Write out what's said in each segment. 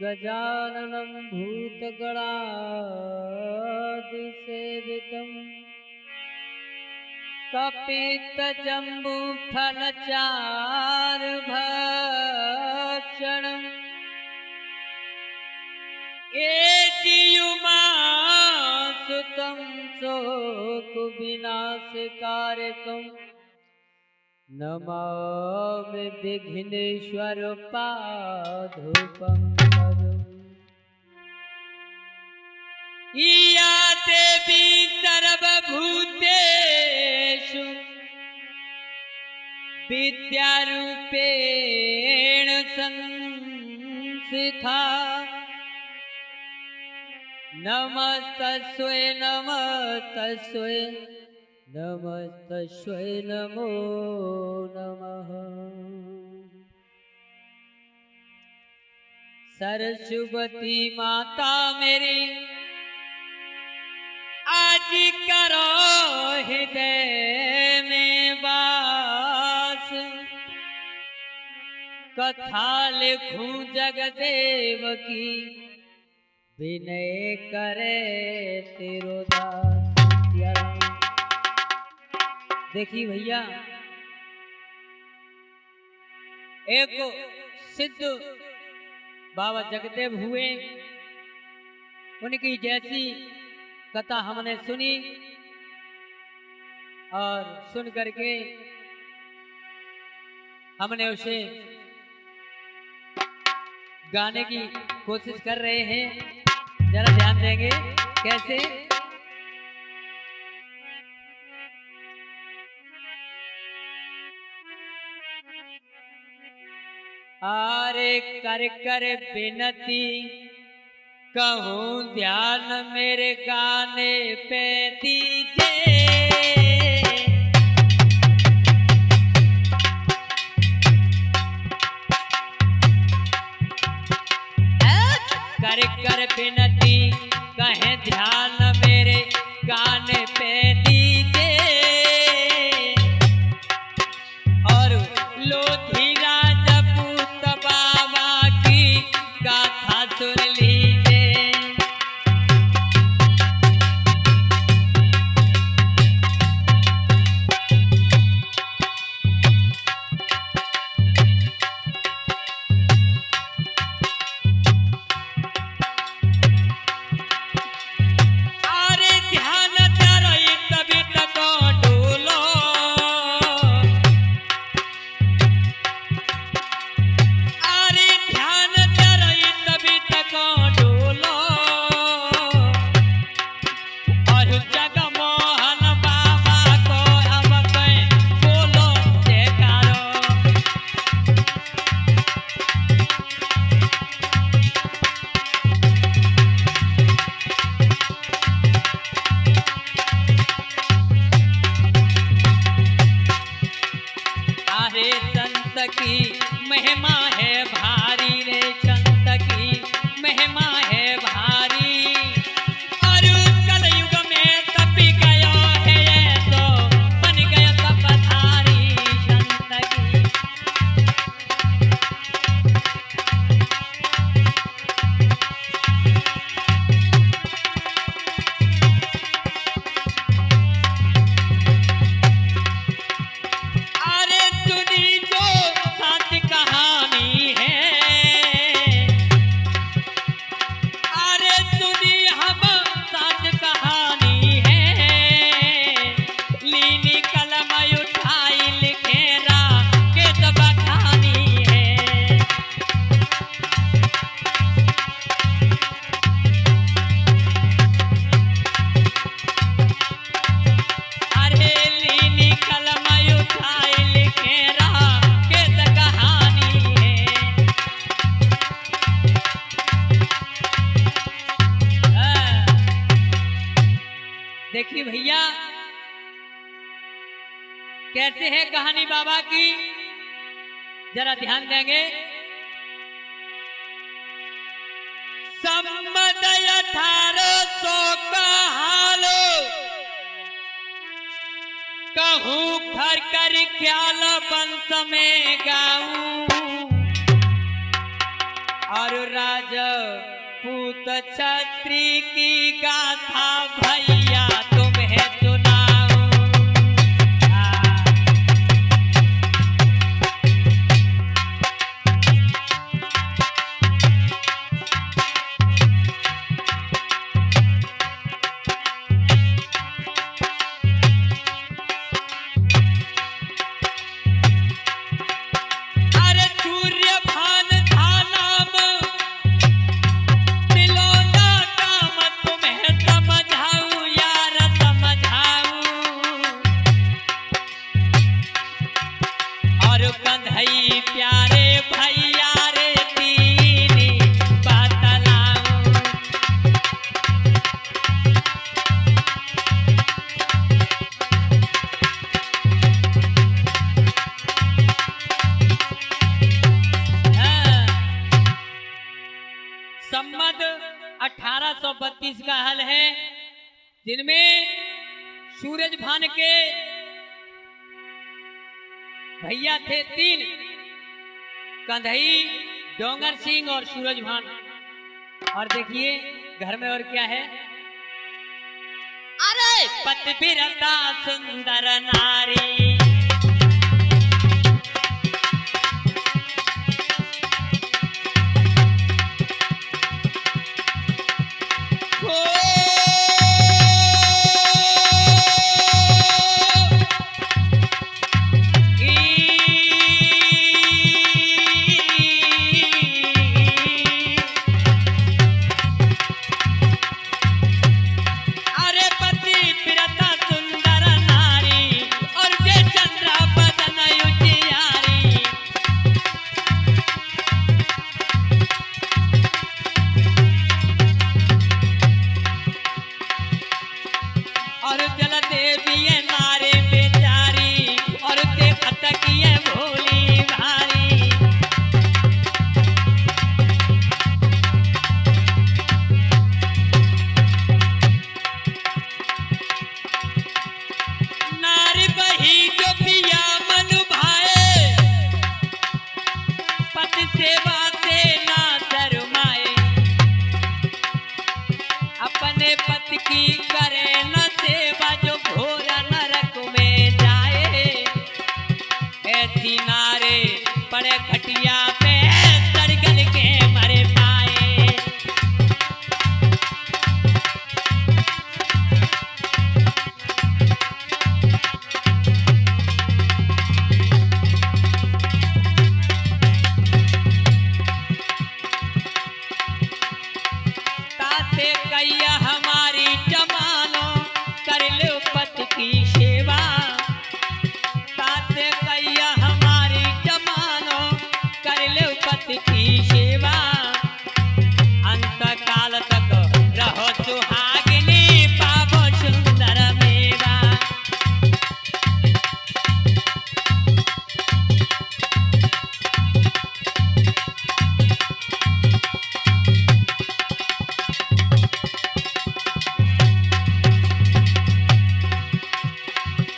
गजाननं भूतगणादिसेवितं कपित्तजम्बूफलचारुभक्षणम् एतियुमासुतं शोकविनाशकारकम् नमामि विघ्नेश्वर पादुपङ्कजम्। या देवी सर्वभूतेषु विद्यारूपेण संस्थिता नमस्तस्यै नमस्तस्यै नमस्तस्यै नमो नमः। सरस्वती माता मेरी आज करो हृदय में वास, कथा लिखूं जगदेव की विनय करे तेरो दास। देखिए भैया, एक सिद्ध बाबा जगदेव हुए, उनकी जैसी कथा हमने सुनी और सुन करके हमने उसे गाने की कोशिश कर रहे हैं। जरा ध्यान देंगे कैसे। आरे कर कर विनती कहूँ ध्यान मेरे गाने पे दीजिए, कर कर विनती कहे ध्यान मेरे गाने पे दीजिए। और लोधी राजपूत बाबा की गाथा सुन लीजिए। की महिमा है भारी रे, संत की महिमा है भारी। और कलयुग में तपी गया है तो बन गया तपधारी संत की। अरे सुनी जो कहानी है, अरे सुनी हम सच कहानी है। लीनी कलम उठाई लिखेरा के तब कहानी है। अरे लीनी कलम उठाई लिखेरा के तब कहानी है। देखिए भैया कैसे है कहानी बाबा की, जरा ध्यान देंगे। संबत 1800 का हालो कहूँ घर कर ख्याल वंश में गाऊं। और राजा छत्री की गाथा भैया तुम्हें सुनाऊं। संमत 1832 का हल है, जिनमें सूरज भान के भैया थे 3, कंधई, डोंगर सिंह और सूरज भान। और देखिए घर में और क्या है। अरे पतिव्रता सुंदर नारी,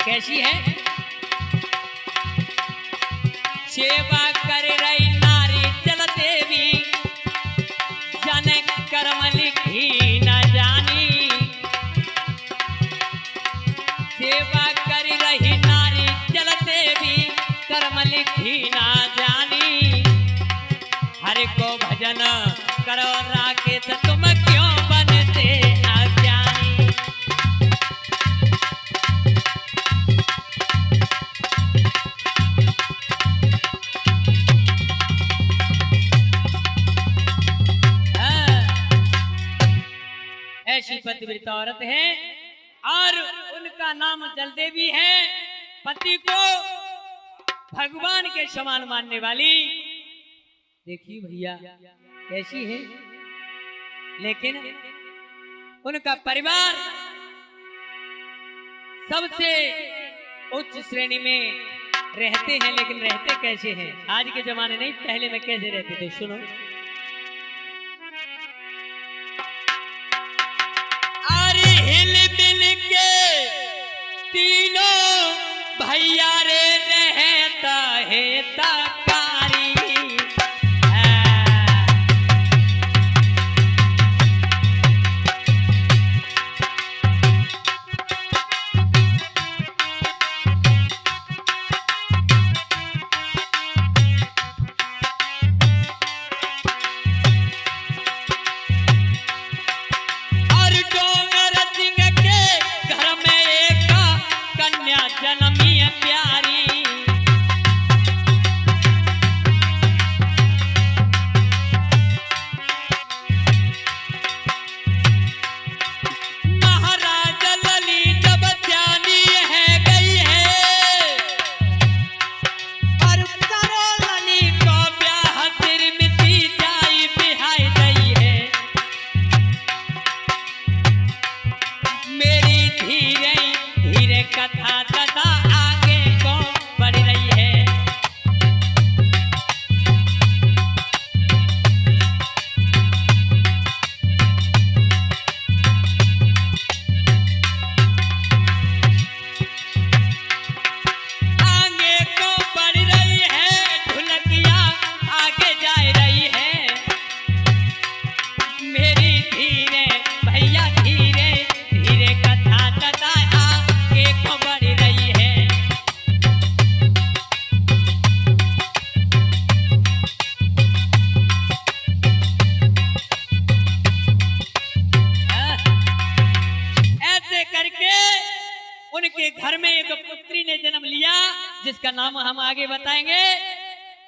कैसी है। सेवा कर रही नारी जल देवी, जन कर्म लिखी न जानी। सेवा कर रही नारी जल देवी, कर्म लिखी न जानी। हरि को भजन करो राकेश, तुम क्यों बनते अज्ञानी। ऐसी पतिव्रता औरत है और उनका नाम जलदेवी है। पति को भगवान के समान मानने वाली। देखिए भैया कैसी है, लेकिन उनका परिवार सबसे उच्च श्रेणी में रहते हैं। लेकिन रहते कैसे हैं, आज के जमाने नहीं, पहले में कैसे रहते थे सुनो। हिल मिल के तीनों भैया रे रहता है ताकारी।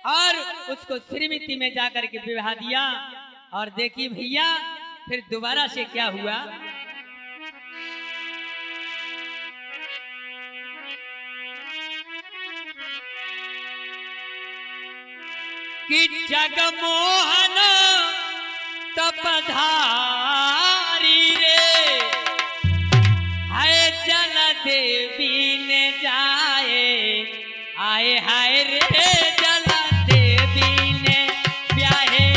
और उसको श्रीमती में जाकर के विवाह दिया। और देखिए भैया फिर दोबारा से क्या हुआ कि जगमोहन तपधारी रे हाय जल देवी ने जाए आए हाय रे जल देवी ने ब्याहे।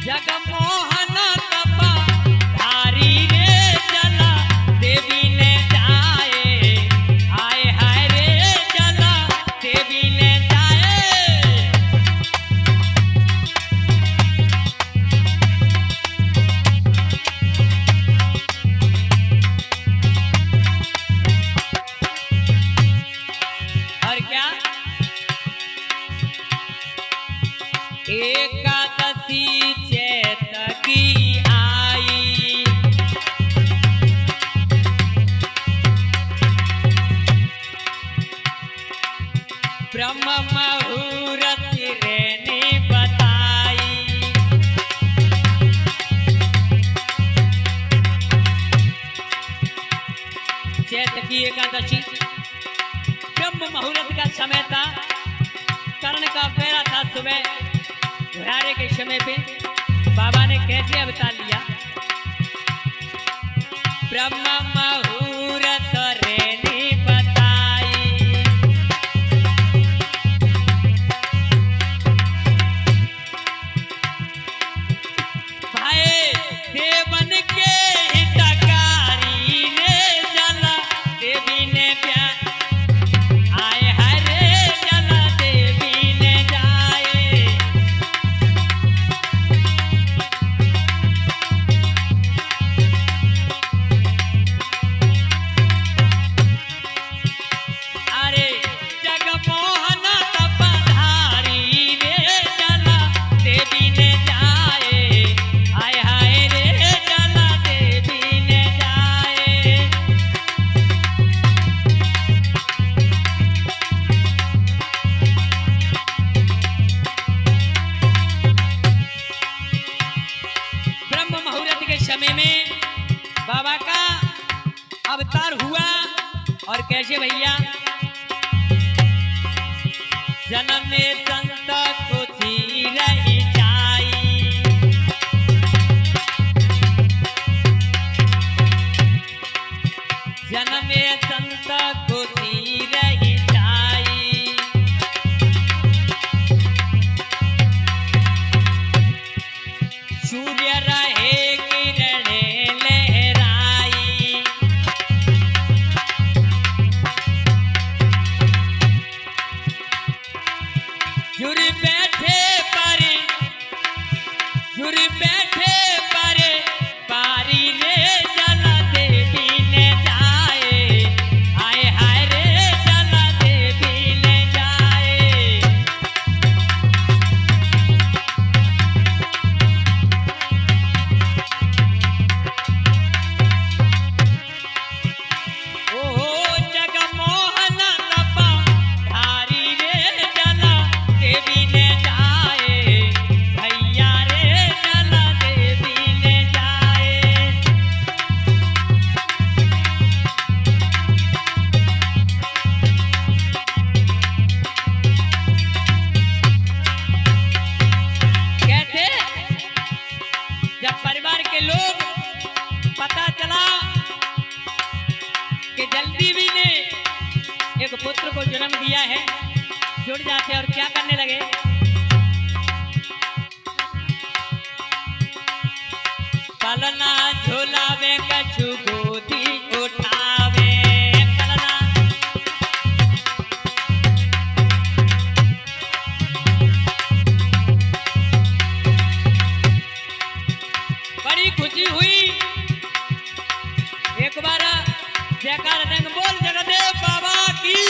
जगमोहन तपधारी रे जला देवी ने जाए आए हाय रे जला देवी ने जाए। और क्या एकादशी चैत की आई ब्रह्म मुहूर्त रहने बताई। चैत की एकादशी ब्रह्म मुहूर्त का समय था। कर्ण का फेरा था सुबह घुरारे के समय पे बाबा ने कैसे अवतार लिया। ब्रह्म मुहूर्त रहने बताई भाई देवन के हितकारी ने जला देवी ने प्यार आए हाय रे जला देवी ने जाए। अरे जगमोहन तपधारी रे जला देवी ने जाए आए हाय रे जला देवी ने जाए। ब्रह्म मुहूर्त के समय में बाबा का अवतार हुआ। और कैसे भैया जन्म में संत को थी रही जाई जन्म में संत को थी रही जाई। सूर्य रहे किरण लहराई जुड़ बैठे पर पारी रे जला देवी ने जाए आए हाय रे जला देवी ने जाए। ओहो जगमोहन तपधारी रे जला देवी ने जाए भैया रे जला देवी ने जाए। कहते जब परिवार के लोग पता चला कि जल्दी भी ने एक पुत्र को जन्म दिया है जुड़ जाते और क्या करने लगे। पलना झोलावे कछु गोदी उठावे पलना बड़ी खुशी हुई। एक बार जयकार देंगे बोल जगदेव बाबा की।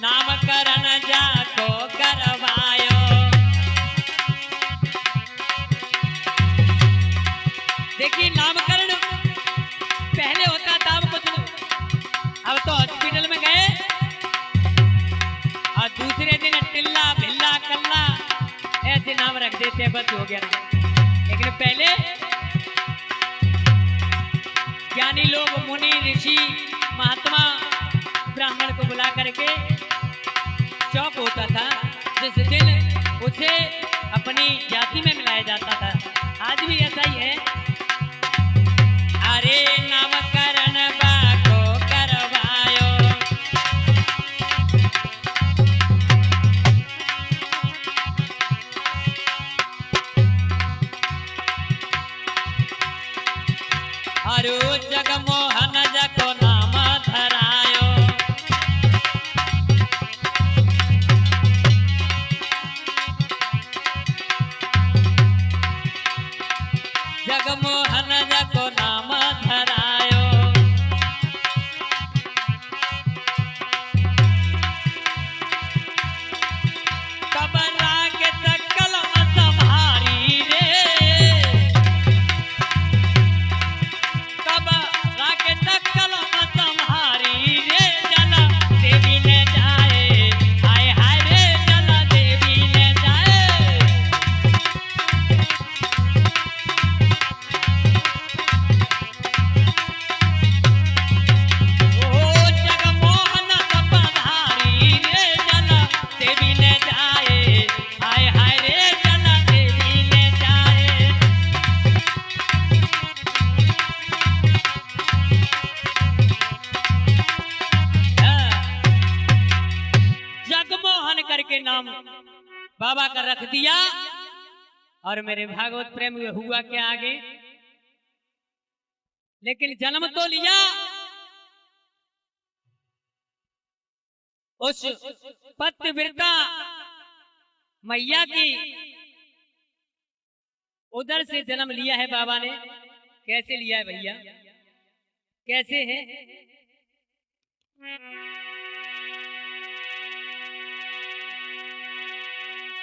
नामकरण जाको करवायो। देखिए नामकरण पहले होता था, अब कुछ अब तो हॉस्पिटल में गए और दूसरे दिन टिल्ला भिल्ला कल्ला ऐसे नाम रख देते, बस हो गया। लेकिन पहले ज्ञानी लोग, मुनि ऋषि महात्मा ब्राह्मण को बुला करके चौक होता था, जिस दिन उसे अपनी जाति में मिलाया जाता था। आज भी ऐसा ही है। अरे नामकरण बाको करवायो, अरु जगमोहन जको नाम धरायो। जगमोहन जको नाम धरायो। कबरा के कलम संहारी रे, कबरा के कलम संहारी रे, जला देवी ले जाए, हाय हाय रे जला देवी ले जाए। ओ जगमोहन पधारी रे, जला देवी ले जाए, हाय हाय रे जला देवी ले जाए। जगमोहन करके नाम बाबा का रख दिया। और मेरे भागवत प्रेम हुआ क्या आगे, लेकिन जन्म तो लिया उस पतिव्रता मैया की उधर से जन्म लिया है बाबा ने। कैसे लिया है भैया, कैसे है?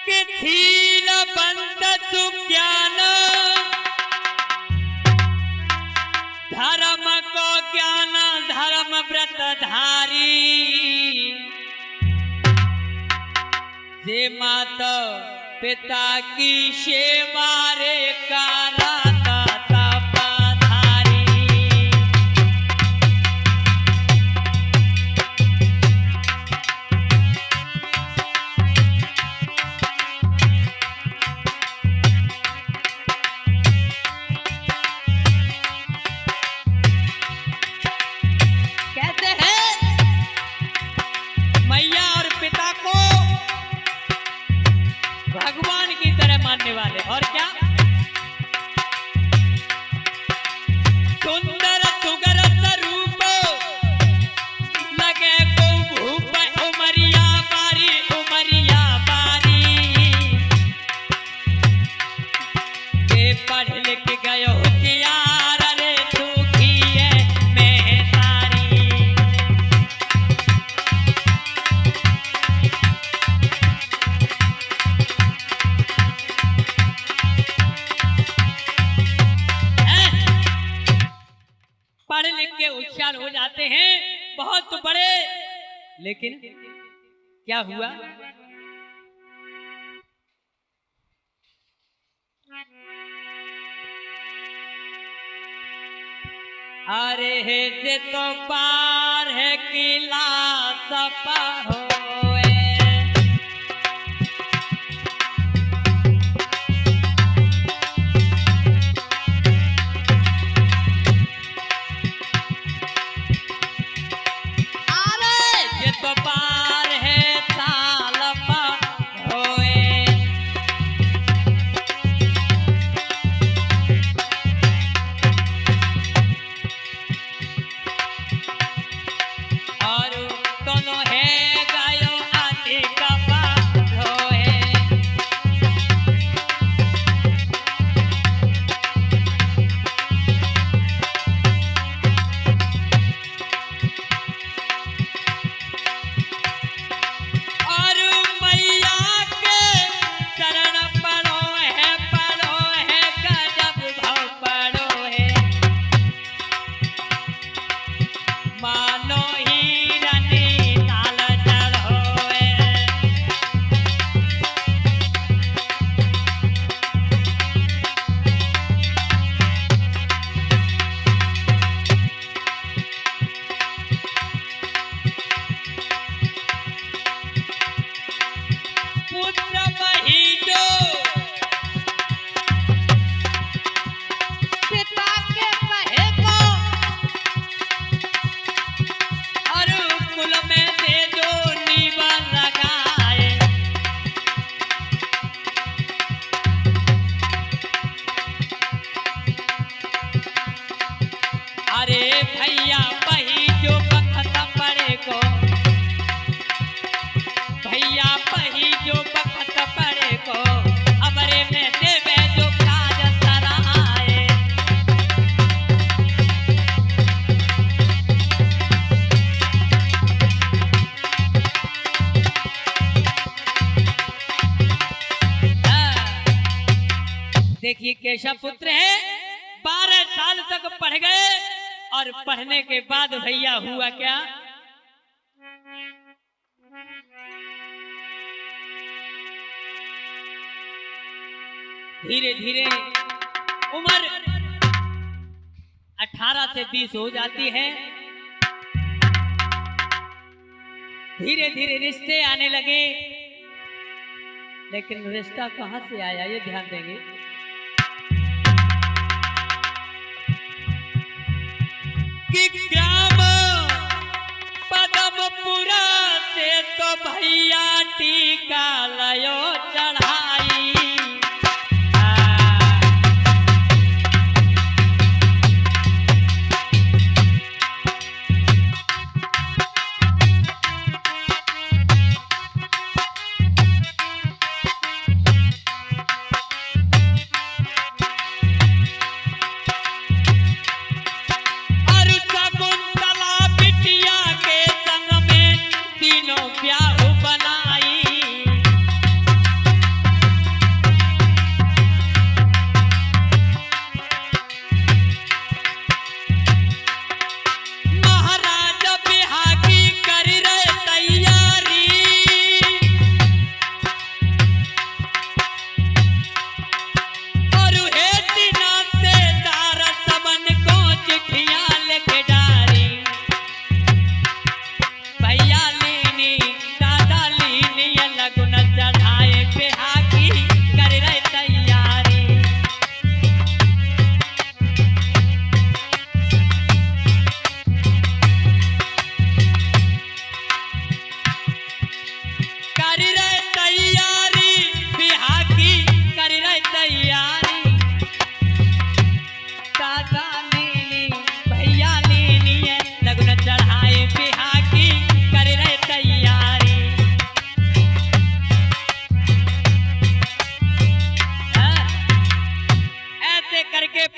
किथील बंद सुज्ञान, धर्म को ज्ञान धर्म व्रत धारी। जे माता पिता की सेवा रे कराता तपधारी। कहते हैं मैया और पिता को भगवान की तरह मानने वाले। और क्या सुंदर सुगरत रूप लगे को भूप, उमरिया बारी उमरिया बारी। के पढ़ लिख गयो होशियार रे, दुखी है मैं तारी। पढ़ लिख के होशियार हो जाते हैं बहुत बड़े, लेकिन क्या हुआ? अरे हे जे तो पार है किला सपा होए। तो पार है ताल पा होए। और दोनों है भैया पही जो बखत पड़े को अबरे में देवे जो काज सराए। देखिए केशव पुत्र है, 12 साल तक पढ़ गए और पढ़ने के बाद भैया हुआ क्या, धीरे धीरे उम्र 18 से 20 हो जाती है। धीरे धीरे रिश्ते आने लगे, लेकिन रिश्ता कहां से आया ये ध्यान देंगे। कि ग्राम पदमपुरा से तो भैया टीका लयो चढ़ाई।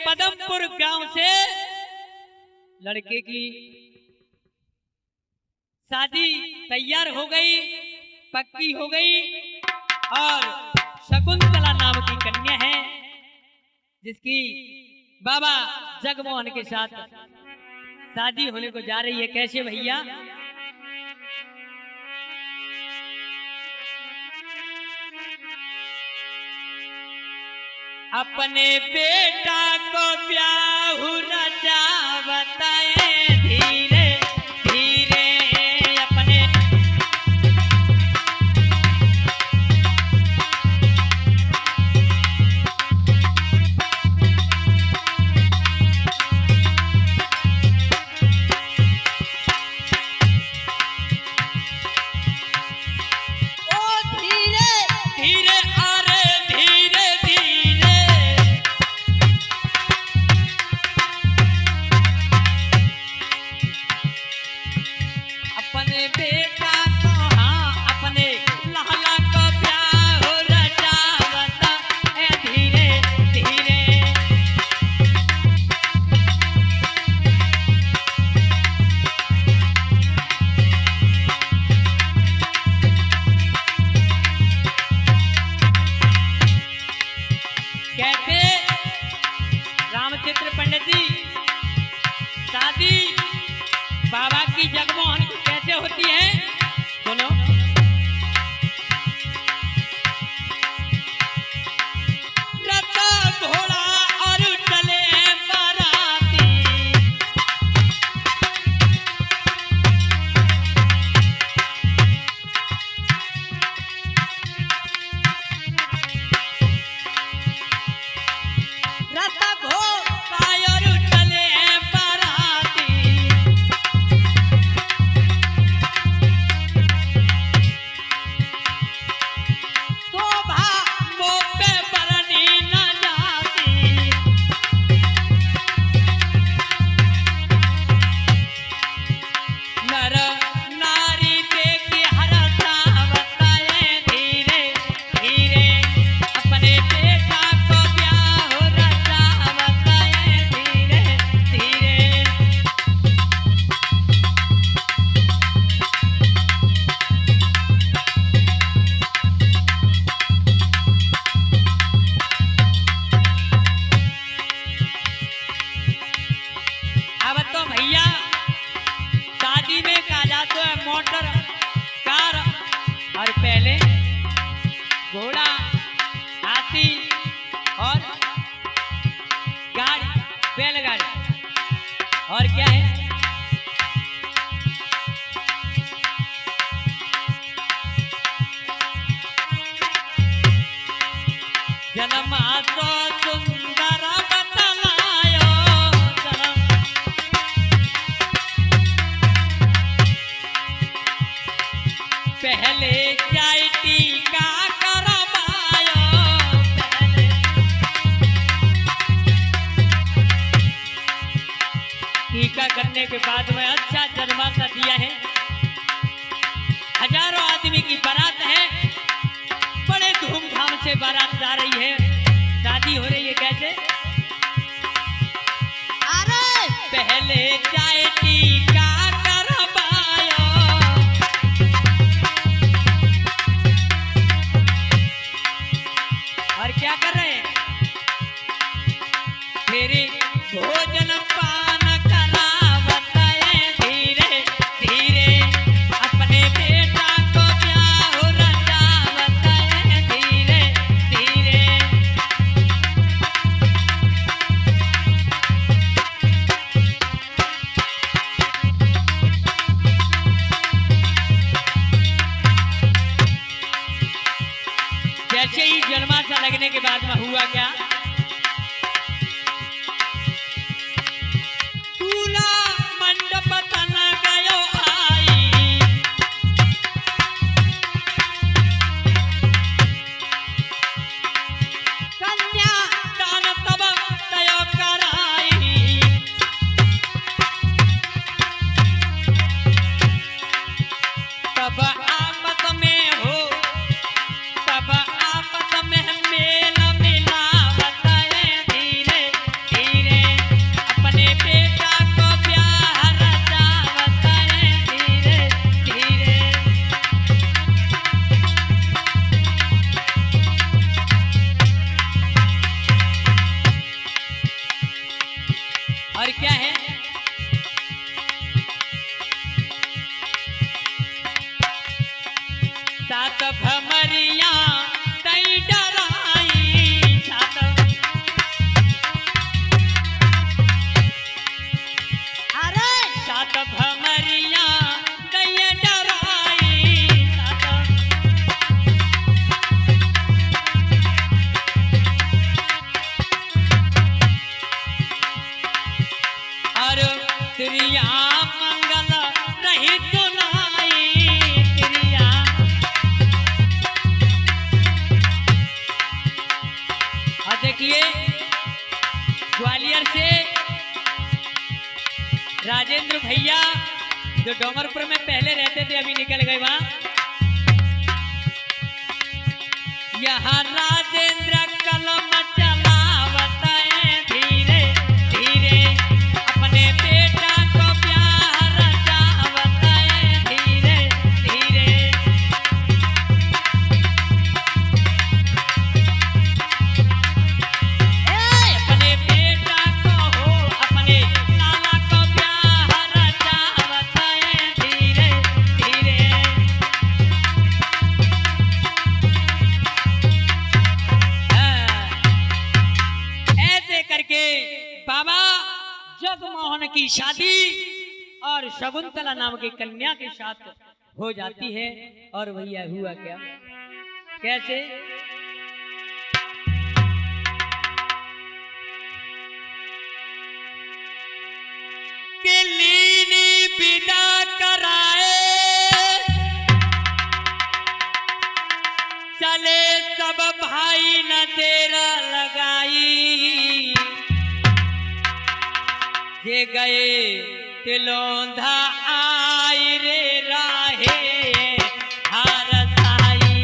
पदमपुर गांव से लड़के की शादी तैयार हो गई, पक्की हो गई और शकुंतला नाम की कन्या है, जिसकी बाबा जगमोहन के साथ शादी होने को जा रही है। कैसे भैया, अपने बेटा को ब्याहु रजा बताए धीरे धीरे अपने। ओ धीरे धीरे अरे धीरे धीरे जन्मा तो सुंदर बतलायो जन्म पहले जाय टीका करवायो पहले टीका करने के बाद में अच्छा जन्माशा दिया है। हजारों आदमी की बारात है, बड़े धूमधाम से बारात जा रही है, शादी हो रही है। कैसे? अरे पहले जाए टीका करवायो और क्या कर रहे हैं? मेरे भोजन पान करावत है धीरे धीरे अपने बेटा को ब्याह रचावत है धीरे धीरे। जैसे ही जन्माशा लगने के बाद में हुआ क्या? दूल्हा मंडप तन गयो आई कन्या दान तब तय कराई तब आपस में हो तब आपस में मेल मिलावत है धीरे धीरे अपने बेटा को ब्याह रचावत है धीरे धीरे। और क्या है? सात भमरिया दई डराई सात अरे सात भमरिया दई डराई सात और त्रिया मंगल नहीं सुनाई त्रिया और देखिए ग्वालियर से राजेंद्र भैया जो डोंगरपुर में पहले रहते थे अभी निकल गए वहां। यहाँ राजेंद्र कलम चलावत है धीरे धीरे अपने बेटा को ब्याह रचावत है धीरे धीरे। अपने बेटा को हो अपने लाला को ब्याह रचावत है धीरे धीरे। ऐसे करके बाबा जगमोहन की शादी और शकुंतला नाम की कन्या के साथ हो जाती है। और भैया हुआ क्या? कैसे? कि लीनी विदा कराए चले सब भाई न देर लगाई जे गए तिलोंधा आई रे राहे हार साई।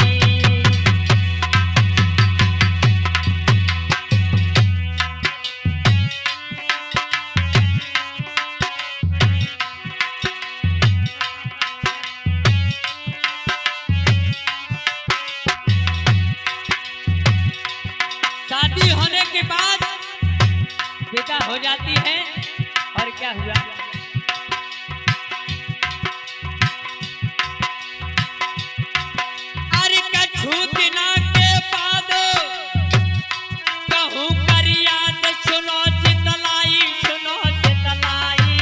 शादी होने के बाद विदा हो जाती है। और क्या हुआ? अरे कछु दिना के बाद कहूँ कर याद सुनो चितलाई सुनो चितलाई।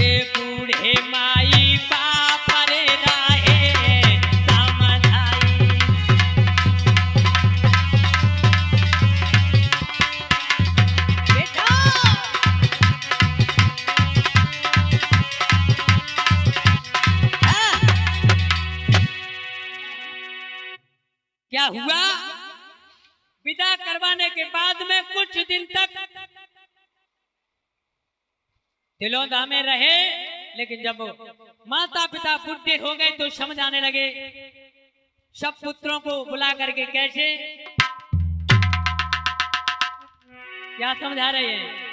ये बूढ़े माई बाप रे राहे हुआ, विदा करवाने के बाद में कुछ दिन तक तिलोंदा में रहे, लेकिन जब माता पिता बुढ़े हो गए तो समझ आने लगे। सब पुत्रों को बुला करके कैसे क्या समझा रहे हैं?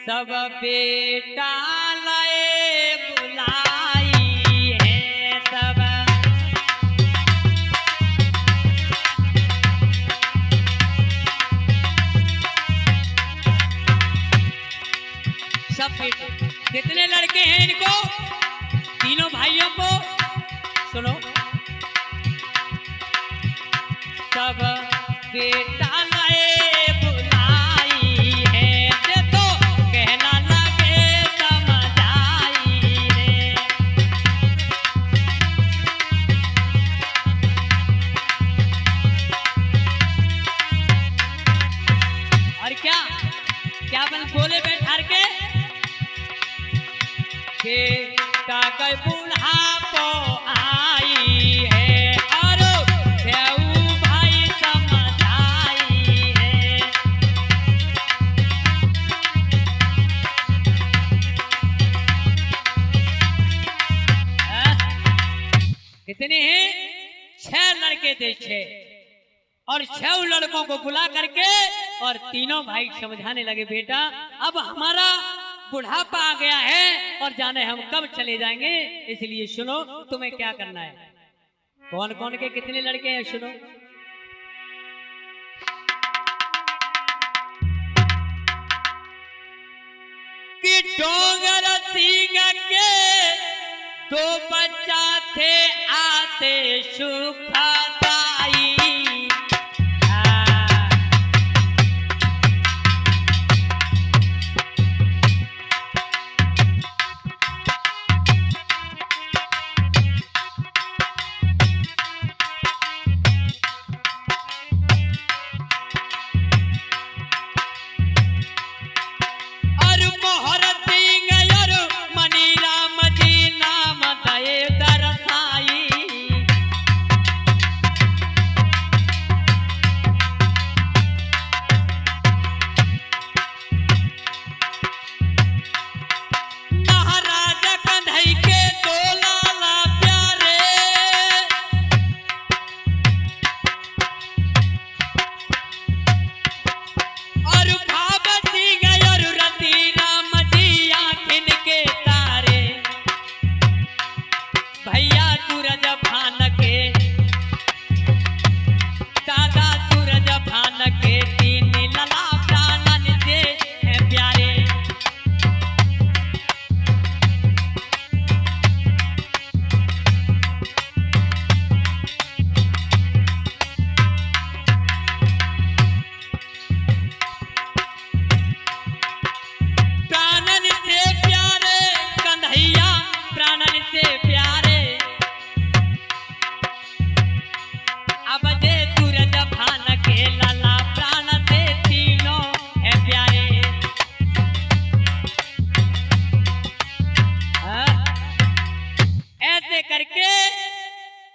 सब बेटा लाए बुलाई है सब बेटे। कितने लड़के हैं इनको, तीनों भाइयों को? सुनो, सब बेटा लाए बुलाई है, तो कहना लगे समझाई रे। और क्या क्या बल बोले बैठार के कागज बुढ़ापो आई है और देऊ भाई समझाई है। कितने हैं? 6 लड़के थे, 6 और 6 लड़कों को बुला करके और तीनों भाई समझाने लगे, बेटा अब हमारा बुढ़ापा आ गया है और जाने हम कब चले जाएंगे, इसलिए सुनो तुम्हें क्या करना है। कौन कौन के कितने लड़के हैं सुनो। कि डोंगर सिंह के 2 बच्चा थे आते सुखदाई।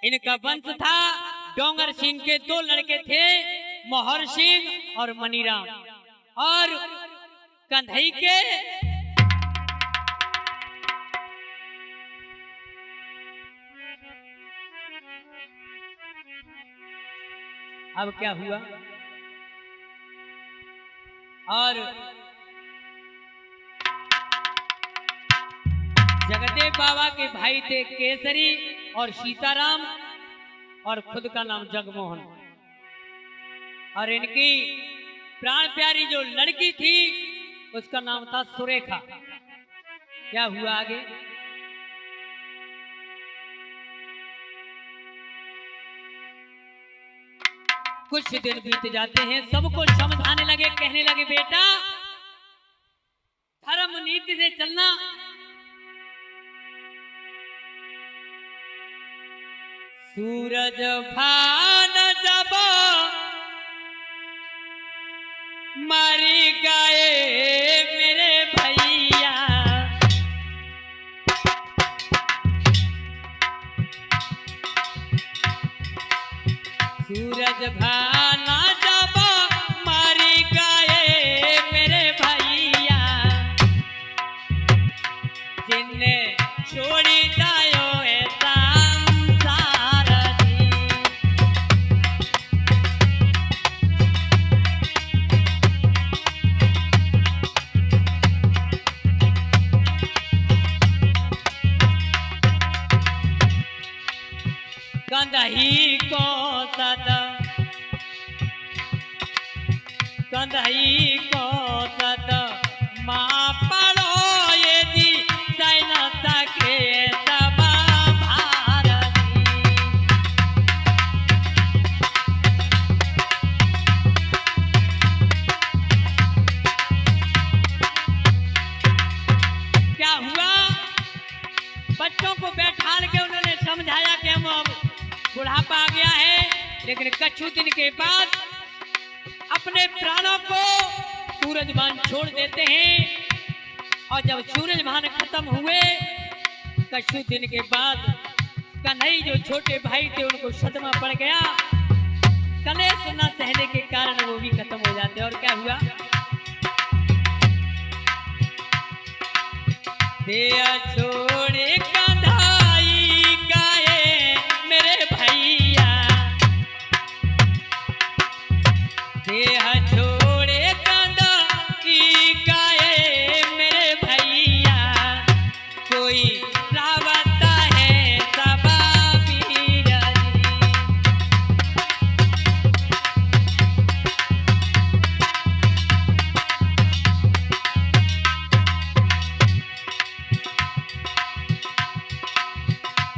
इनका वंश था। डोंगर सिंह के 2 लड़के थे, मोहर सिंह और मनीराम, और कंधई के अब क्या हुआ, और जगदेव बाबा के भाई थे केसरी और सीताराम, और खुद का नाम जगमोहन। और इनकी प्राण प्यारी जो लड़की थी उसका नाम था सुरेखा। क्या हुआ आगे? कुछ दिन बीत जाते हैं, सबको समझाने लगे, कहने लगे बेटा धर्म नीति से चलना। सूरज भान जब मरी गए मेरे भैया, बंधई को सत माँ पड़ो ये जी सैन सके सब भारती। क्या हुआ, बच्चों को बैठाल के उन्होंने समझाया कि हम अब बुढ़ापा आ गया है, लेकिन कुछ दिन के बाद अपने प्राणों को सूरजभान छोड़ देते हैं। और जब सूरजभान खत्म हुए कुछ दिन के बाद कन्हई जो छोटे भाई थे उनको सदमा पड़ गया, कलेश न सहने के कारण वो भी खत्म हो जाते। और क्या हुआ, दिया छोड़े कन्हई गाए मेरे भैया, दिया छोड़े कन्हई गाए मेरे भैया, कोई रावत है सब वीर।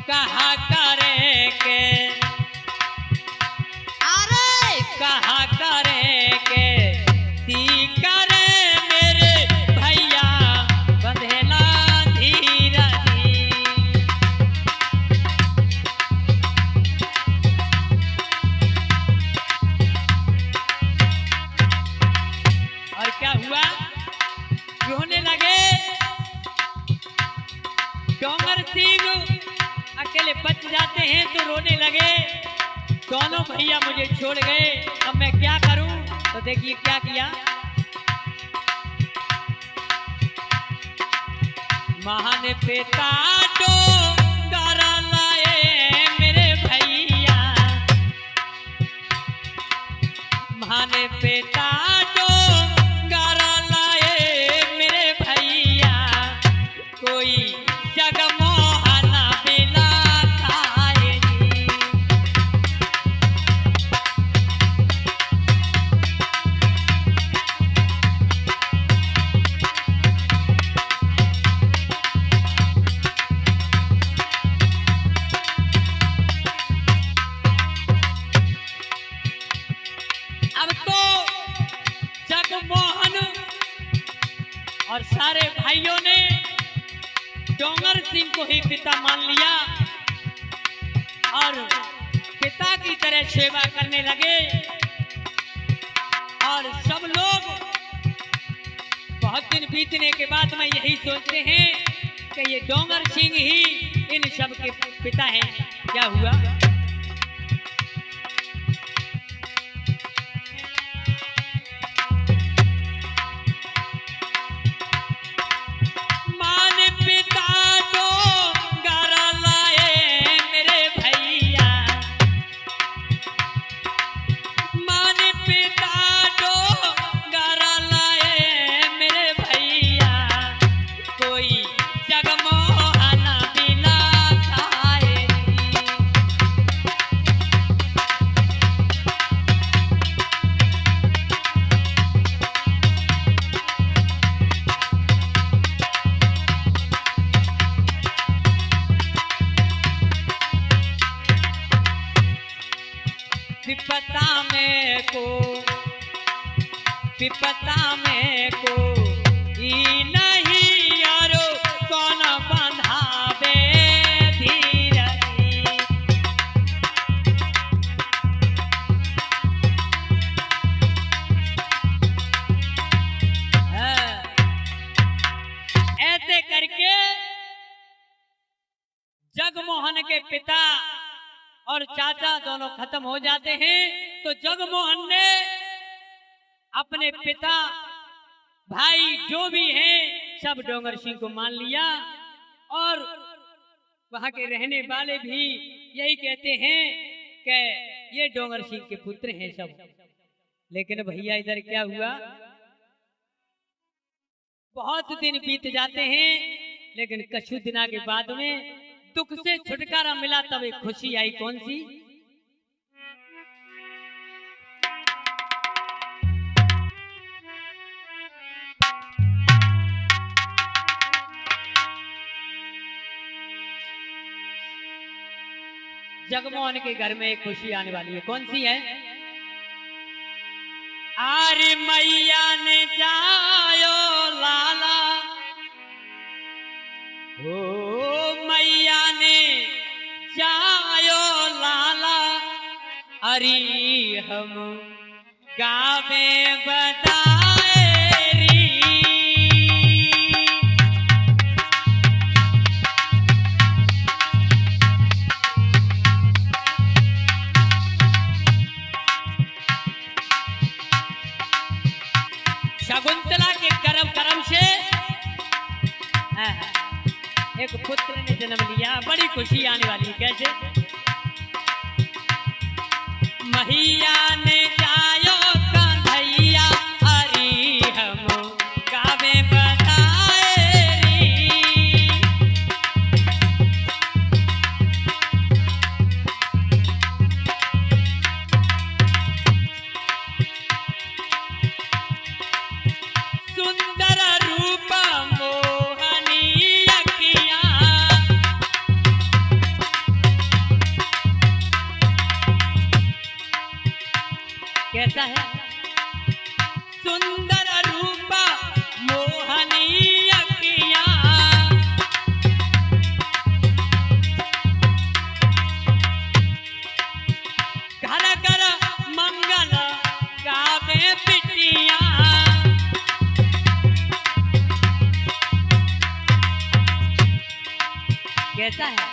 कहा करे के अरे कहा करे के ती करे मेरे भैया बंधेला धीरा धी। और क्या हुआ, रोने लगे। डोंगर सिंह अकेले बच जाते हैं तो रोने लगे, दोनों भैया मुझे छोड़ गए, अब मैं क्या करूं। तो देखिए क्या किया, महान पिता डोंगर लाए मेरे भैया, महान पिता डोंगर लाए मेरे भैया, कोई जगमोहन बिला खाए जी। अब तो जगमोहन और सारे भाइयों ने डोंगर सिंह को ही पिता मान लिया और पिता की तरह सेवा करने लगे। और सब लोग बहुत दिन बीतने के बाद में यही सोचते हैं कि ये डोंगर सिंह ही इन सब के पिता हैं। क्या हुआ, विपता में को ई नहीं यारो कौन बंधावे धीर। ऐसे करके जगमोहन के पिता और चाचा दोनों खत्म हो जाते हैं। तो जगमोहन ने अपने पिता भाई जो भी हैं सब डोंगर सिंह को मान लिया और वहां के रहने वाले भी यही कहते हैं कि ये डोंगर सिंह के पुत्र हैं सब। लेकिन भैया इधर क्या हुआ, बहुत दिन बीत जाते हैं लेकिन कुछ दिनों के बाद में दुख से छुटकारा मिला, तब एक खुशी आई। कौन सी, जगमोहन के घर में एक खुशी आने वाली है। कौन सी है? आरे मैया ने जायो लाला, ओ मैया ने जायो लाला, अरे हम गावे बताए री। शकुंतला के कर्म से एक पुत्र ने जन्म लिया। बड़ी खुशी आने वाली है। कैसे? मैया ने जायो कंधैया, अरे हम गावे बताए री। सुंदर रूप मोहनी अखियां, कैसा है? सुंदर रूप मोहनी अखियां, घर घर मंगल गावे बिटियां। कैसा है?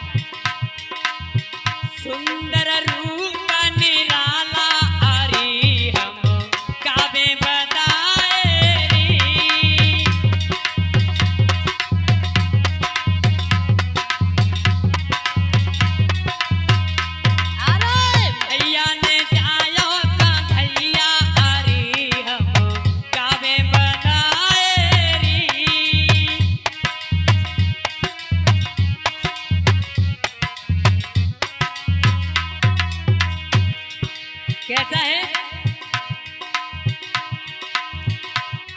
सुंदर रूप निराला, अरे हम गावे बताए री। अरे भैया ने जायो कंधैया, अरे हम गावे बताए री। कैसा है?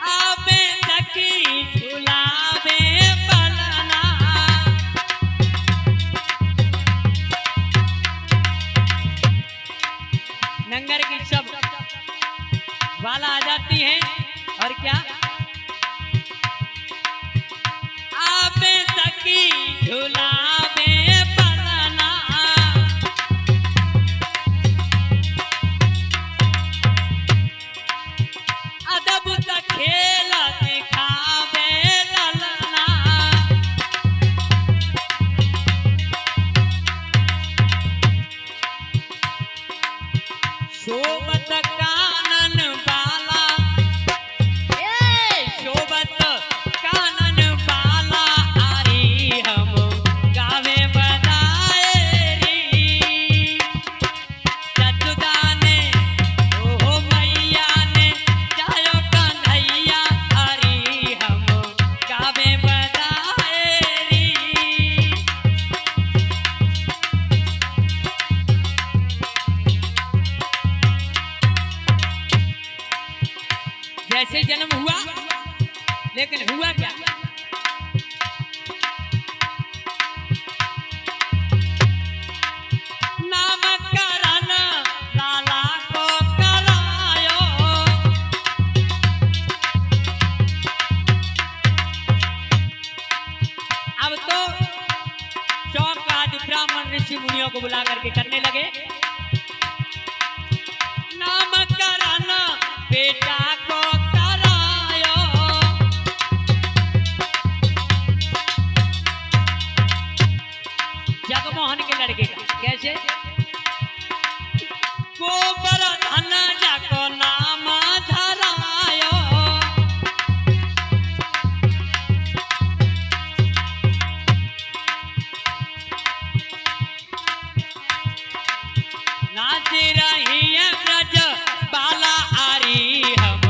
आवे सखी झुलावे पलना, नंगर की सब वाला आ जाती हैं। और क्या? आवे सखी झुलावे पलना, अद्भुत खेल दिखावे ललना। शोभत कानन बाला, शोभत कानन बाला, अरे हम गावे बताए री। जजुदाने ओ मैया ने जायो कन्हैया, अरे हम गावे बताए री। जैसे जन्म हुआ, लेकिन हुआ क्या? नामकरण लाला को करायो, अब तो चौक आदि ब्राह्मण ऋषि मुनियों को बुला करके करने लगे। नामकरण बेटा को करायो, जगमोहन के लड़के का। कैसे? गोवर्धन जाको नाम धरायो, नाच रही है ब्रज बाला, आरी हम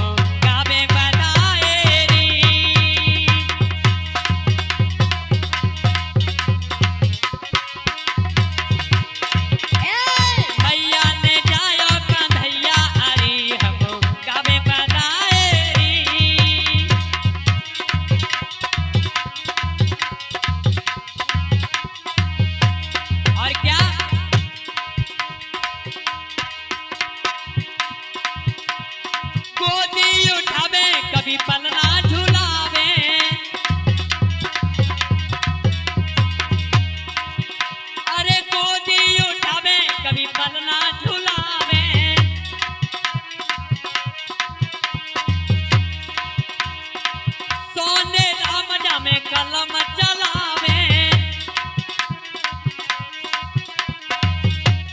में कलम चलावे,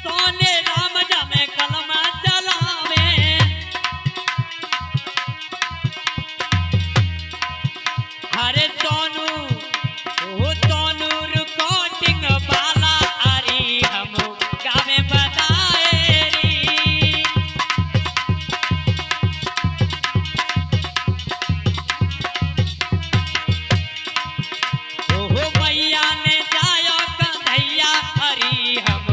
सोने राम जा में कलम चलावे। अरे सोनू ओ सोनू रिकॉर्डिंग वाला अरे हम गावे बताए री। ओहो मैया ने जायो कन्हैया हरी हम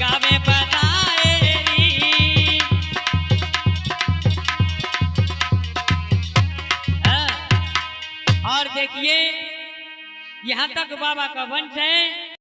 गावे बताए री। हाँ, और देखिए यहाँ तक बाबा का वंश है।